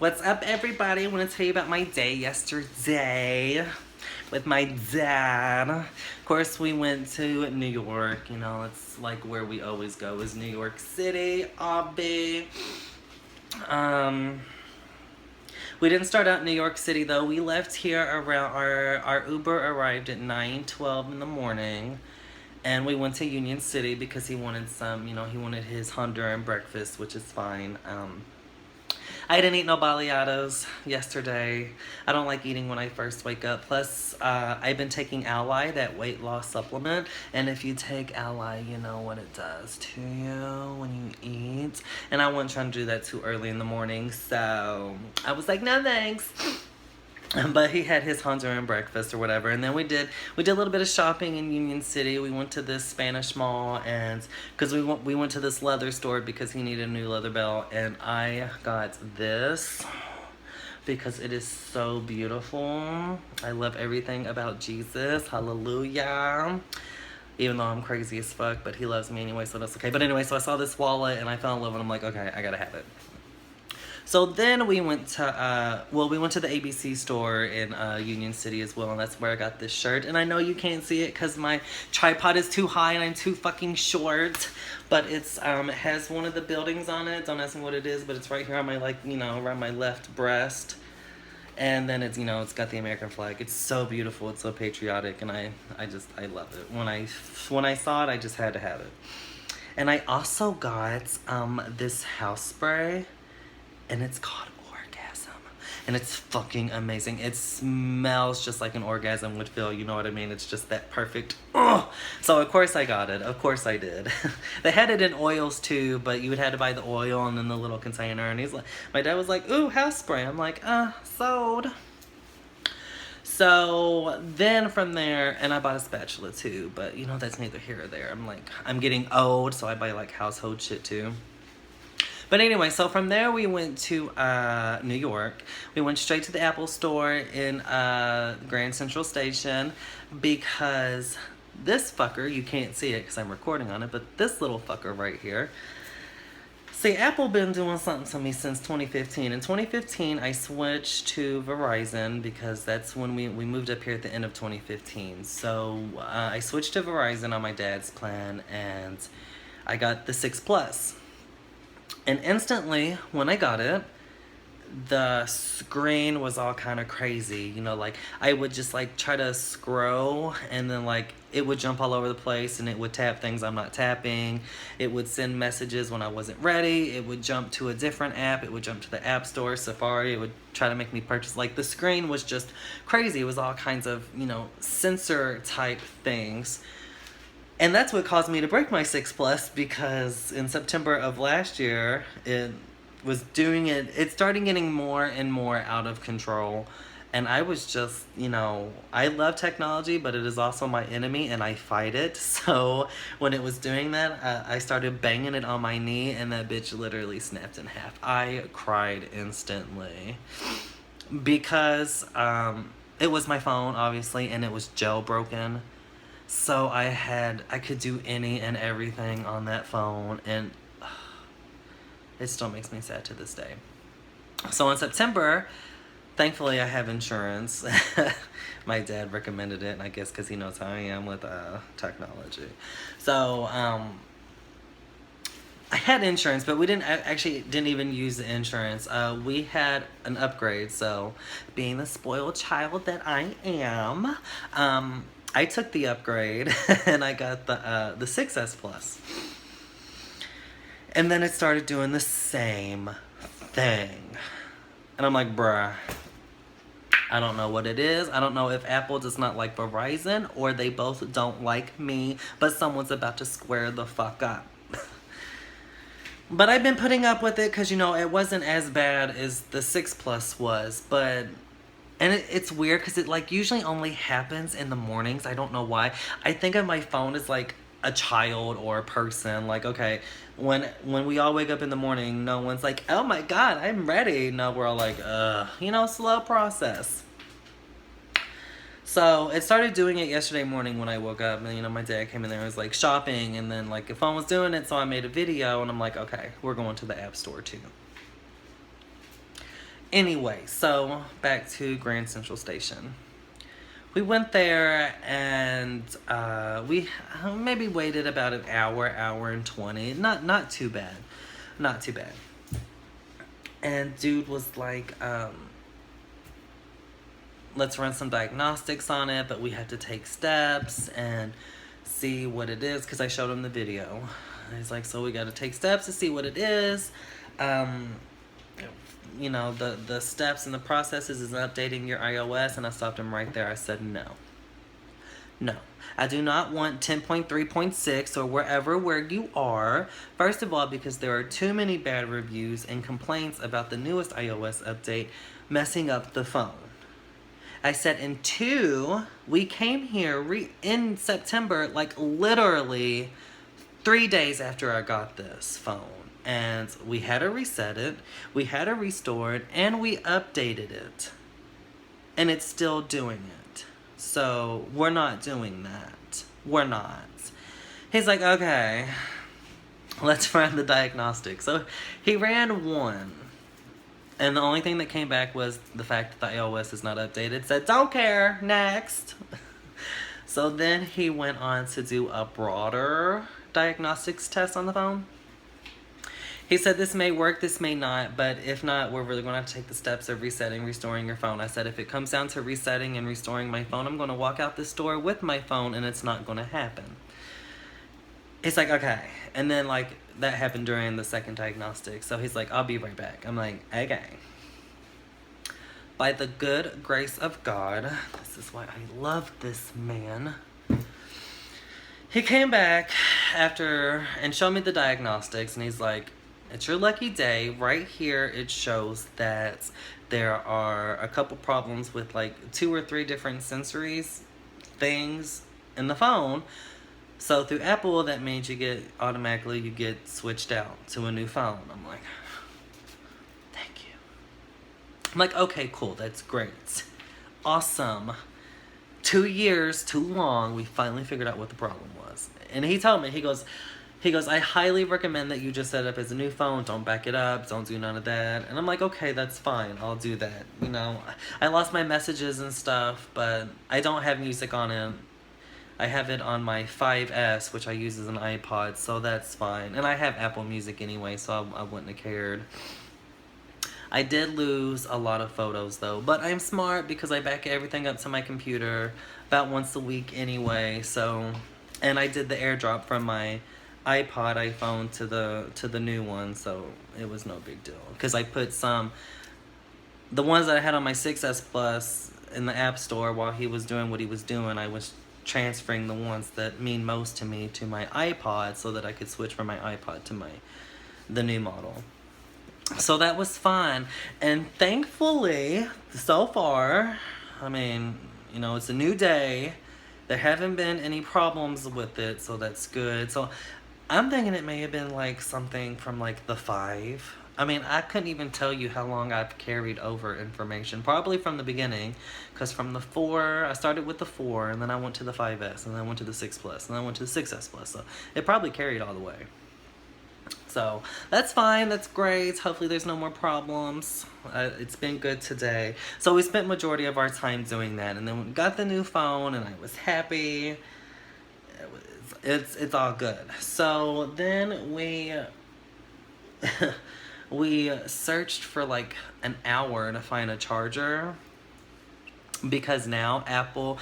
What's up, everybody? I want to tell you about my day yesterday with my dad. Of course, we went to New York. You know, it's like where we always go is New York City, obby. We didn't start out in New York City, though. We left here around, our Uber arrived at 9:12 in the morning. And we went to Union City because he wanted some, he wanted his Honduran breakfast, which is fine. I didn't eat no baleados yesterday. I don't like eating when I first wake up. Plus, I've been taking Ally, that weight loss supplement. And if you take Ally, you know what it does to you when you eat. And I wasn't trying to do that too early in the morning. So I was like, no thanks. But he had his Honduran breakfast or whatever, and then we did a little bit of shopping in Union City. We went to this Spanish mall, and because we went to this leather store because he needed a new leather belt, and I got this because it is so beautiful. I love everything about Jesus. Hallelujah. Even though I'm crazy as fuck, but he loves me anyway, so that's okay. But anyway, so I saw this wallet and I fell in love, and I'm like, okay, I gotta have it. So then we went to, we went to the ABC store in Union City as well, and that's where I got this shirt. And I know you can't see it because my tripod is too high and I'm too fucking short, but it's, it has one of the buildings on it. Don't ask me what it is, but it's right here on my, around my left breast. And then it's, it's got the American flag. It's so beautiful. It's so patriotic, and I love it. When I saw it, I just had to have it. And I also got this house spray. And it's called Orgasm. And it's fucking amazing. It smells just like an orgasm would feel, you know what I mean? It's just that perfect. Ugh. So of course I got it. Of course I did. They had it in oils too, but you would have to buy the oil and then the little container. And my dad was like, ooh, house spray. I'm like, sold. So then from there, and I bought a spatula too, but that's neither here or there. I'm getting old, so I buy household shit too. But anyway, so from there we went to New York. We went straight to the Apple store in Grand Central Station because this fucker, you can't see it because I'm recording on it, but this little fucker right here. See, Apple been doing something to me since 2015. In 2015, I switched to Verizon because that's when we moved up here at the end of 2015. So I switched to Verizon on my dad's plan, and I got the 6 Plus. And instantly, when I got it, the screen was all kind of crazy. I would just try to scroll, and then it would jump all over the place, and it would tap things I'm not tapping. It would send messages when I wasn't ready. It would jump to a different app. It would jump to the App Store, Safari. It would try to make me purchase. The screen was just crazy. It was all kinds of, sensor type things. And that's what caused me to break my 6 Plus, because in September of last year, it started getting more and more out of control. And I was just, I love technology, but it is also my enemy, and I fight it. So when it was doing that, I started banging it on my knee, and that bitch literally snapped in half. I cried instantly because it was my phone, obviously, and it was jailbroken. So I could do any and everything on that phone, and it still makes me sad to this day. So in September, thankfully I have insurance. My dad recommended it, and I guess because he knows how I am with technology. So I had insurance, but we didn't even use the insurance. We had an upgrade, so being the spoiled child that I am, I took the upgrade and I got the 6S Plus. And then it started doing the same thing. And I'm like, bruh, I don't know what it is. I don't know if Apple does not like Verizon or they both don't like me, but someone's about to square the fuck up. But I've been putting up with it because, it wasn't as bad as the 6 Plus was, but... And it's weird because it usually only happens in the mornings. I don't know why. I think of my phone as a child or a person. Okay, when we all wake up in the morning, no one's like, oh my God, I'm ready. No, we're all slow process. So it started doing it yesterday morning when I woke up, and my dad came in there and was shopping, and then the phone was doing it, so I made a video, and I'm like, okay, we're going to the App Store too. Anyway, so back to Grand Central Station. We went there and we maybe waited about an hour and 20. Not too bad. Not too bad. And dude was like, let's run some diagnostics on it, but we had to take steps and see what it is, because I showed him the video. He's like, so we got to take steps to see what it is. You know, the steps and the processes is updating your iOS. And I stopped him right there. I said, no, I do not want 10.3.6 or where you are. First of all, because there are too many bad reviews and complaints about the newest iOS update messing up the phone. I said, and two, we came here in September, like literally 3 days after I got this phone. And we had to reset it, we had to restore it, and we updated it. And it's still doing it. So we're not doing that. We're not. He's like, okay, let's run the diagnostic. So he ran one. And the only thing that came back was the fact that the iOS is not updated. Said, don't care, next. So then he went on to do a broader diagnostics test on the phone. He said, this may work, this may not, but if not, we're really going to have to take the steps of resetting, restoring your phone. I said, if it comes down to resetting and restoring my phone, I'm going to walk out the store with my phone, and it's not going to happen. He's like, okay. And then, like, that happened during the second diagnostic. So he's like, I'll be right back. I'm like, okay. By the good grace of God, this is why I love this man. He came back after and showed me the diagnostics, and he's like, it's your lucky day. Right here, it shows that there are a couple problems with like 2 or 3 different sensories things in the phone. So through Apple, that means you get switched out to a new phone. I'm like, thank you. I'm like, okay, cool. That's great. Awesome. 2 years, too long. We finally figured out what the problem was. And he told me, he goes, I highly recommend that you just set it up as a new phone. Don't back it up. Don't do none of that. And I'm like, okay, that's fine. I'll do that. You know, I lost my messages and stuff, but I don't have music on it. I have it on my 5S, which I use as an iPod, so that's fine. And I have Apple Music anyway, so I wouldn't have cared. I did lose a lot of photos, though. But I'm smart because I back everything up to my computer about once a week anyway. So, and I did the AirDrop from my iPhone to the new one, so it was no big deal. Because I put the ones that I had on my 6S Plus in the App Store while he was doing what he was doing, I was transferring the ones that mean most to me to my iPod so that I could switch from my iPod to the new model. So that was fun. And thankfully, so far, I mean, you know, it's a new day. There haven't been any problems with it, so that's good. So I'm thinking it may have been like something from like the 5. I mean, I couldn't even tell you how long I've carried over information. Probably from the beginning, because from the 4, I started with the 4, and then I went to the 5S, and then I went to the 6 Plus, and then I went to the 6S Plus. So it probably carried all the way. So that's fine. That's great. Hopefully there's no more problems. It's been good today. So we spent majority of our time doing that, and then we got the new phone, and I was happy. It's all good. So then we we searched for like an hour to find a charger, because now Apple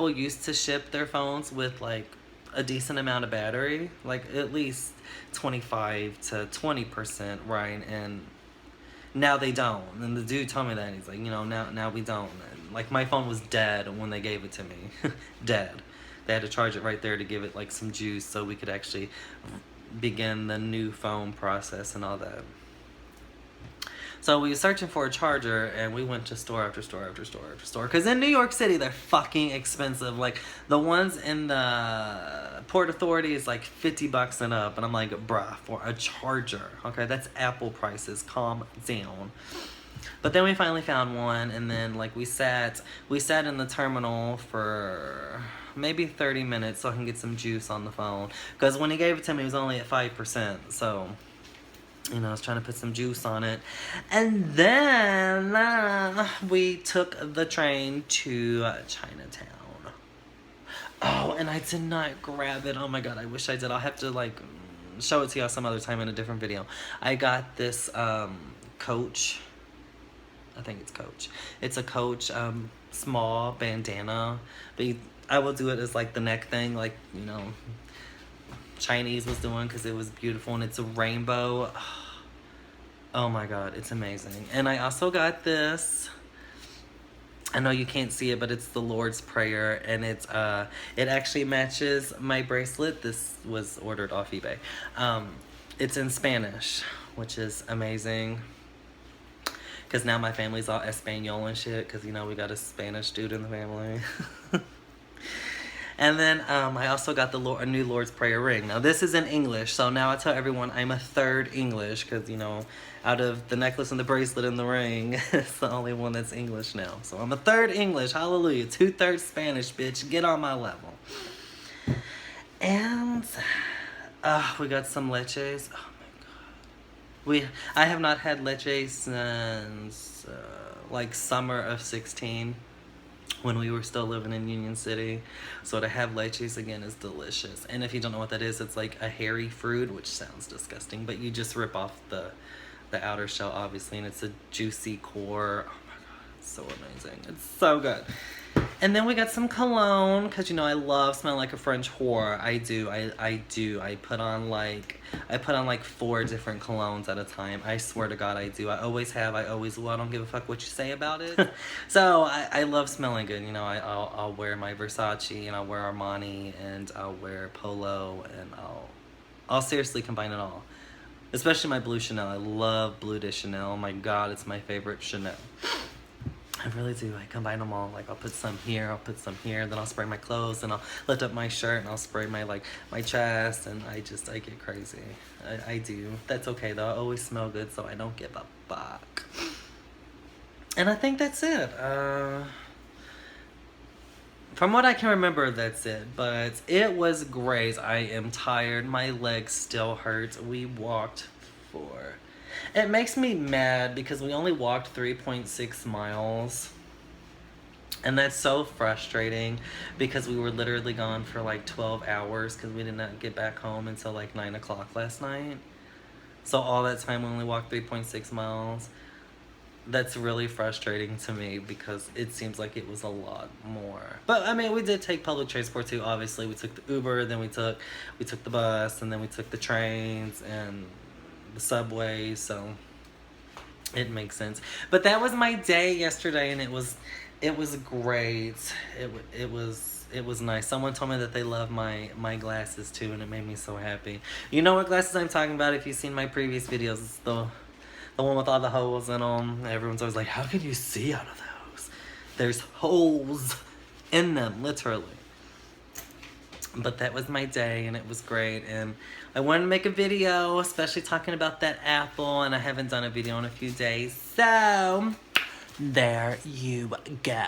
used to ship their phones with like a decent amount of battery, like at least 25 to 20%, right? And now they don't. And the dude told me that, and he's like, you know, now we don't. And like my phone was dead when they gave it to me. Dead. They had to charge it right there to give it like some juice so we could actually begin the new phone process and all that. So we were searching for a charger, and we went to store after store after store after store. Because in New York City, they're fucking expensive. Like, the ones in the Port Authority is like $50 and up. And I'm like, bruh, for a charger. Okay, that's Apple prices. Calm down. But then we finally found one, and then like we sat in the terminal for maybe 30 minutes so I can get some juice on the phone. Because when he gave it to me, it was only at 5%. So You know, I was trying to put some juice on it. And then we took the train to Chinatown. Oh, and I did not grab it. Oh my god, I wish I did. I'll have to like show it to y'all some other time in a different video. I got this Coach. I think it's Coach. It's a Coach small bandana. But I will do it as like the neck thing, like, you know, Chinese was doing, because it was beautiful, and it's a rainbow. Oh my god, it's amazing. And I also got this. I know you can't see it, but it's the Lord's Prayer, and it's it actually matches my bracelet. This was ordered off eBay. It's in Spanish, which is amazing, because now my family's all Espanol and shit, because, you know, we got a Spanish dude in the family. And then I also got a new Lord's Prayer ring. Now, this is in English, so now I tell everyone I'm a third English, because, you know, out of the necklace and the bracelet and the ring, it's the only one that's English now. So I'm a third English, hallelujah. 2/3 Spanish, bitch. Get on my level. And we got some leches. Oh my god. I have not had leche since like summer of 16. When we were still living in Union City. So to have leches again is delicious. And if you don't know what that is, it's like a hairy fruit, which sounds disgusting, but you just rip off the outer shell, obviously, and it's a juicy core. Oh my god, it's so amazing. It's so good. And then we got some cologne, because, you know, I love smelling like a French whore. I do. I put on like 4 different colognes at a time. I swear to God, I do. I always have. I always will. I don't give a fuck what you say about it. So I love smelling good. You know, I'll wear my Versace, and I'll wear Armani, and I'll wear Polo, and I'll seriously combine it all. Especially my blue Chanel. I love Bleu de Chanel. Oh my god, it's my favorite Chanel. I really do. I combine them all. Like, I'll put some here, I'll put some here, then I'll spray my clothes, and I'll lift up my shirt, and I'll spray my chest, and I get crazy. I do. That's okay, though. I always smell good, so I don't give a fuck. And I think that's it. From what I can remember, that's it. But it was great. I am tired. My legs still hurt. We walked for... It makes me mad because we only walked 3.6 miles. And that's so frustrating because we were literally gone for like 12 hours because we did not get back home until like 9 o'clock last night. So all that time we only walked 3.6 miles. That's really frustrating to me because it seems like it was a lot more. But I mean, we did take public transport too. Obviously, we took the Uber, then we took the bus, and then we took the trains and the subway. So it makes sense. But that was my day yesterday, and it was great. It was nice. Someone told me that they love my glasses too, and it made me so happy. You know what glasses I'm talking about if you've seen my previous videos. It's the one with all the holes in them. Everyone's always like, how can you see out of those? There's holes in them, literally. But that was my day, and it was great. And I wanted to make a video, especially talking about that apple, and I haven't done a video in a few days. So, there you go.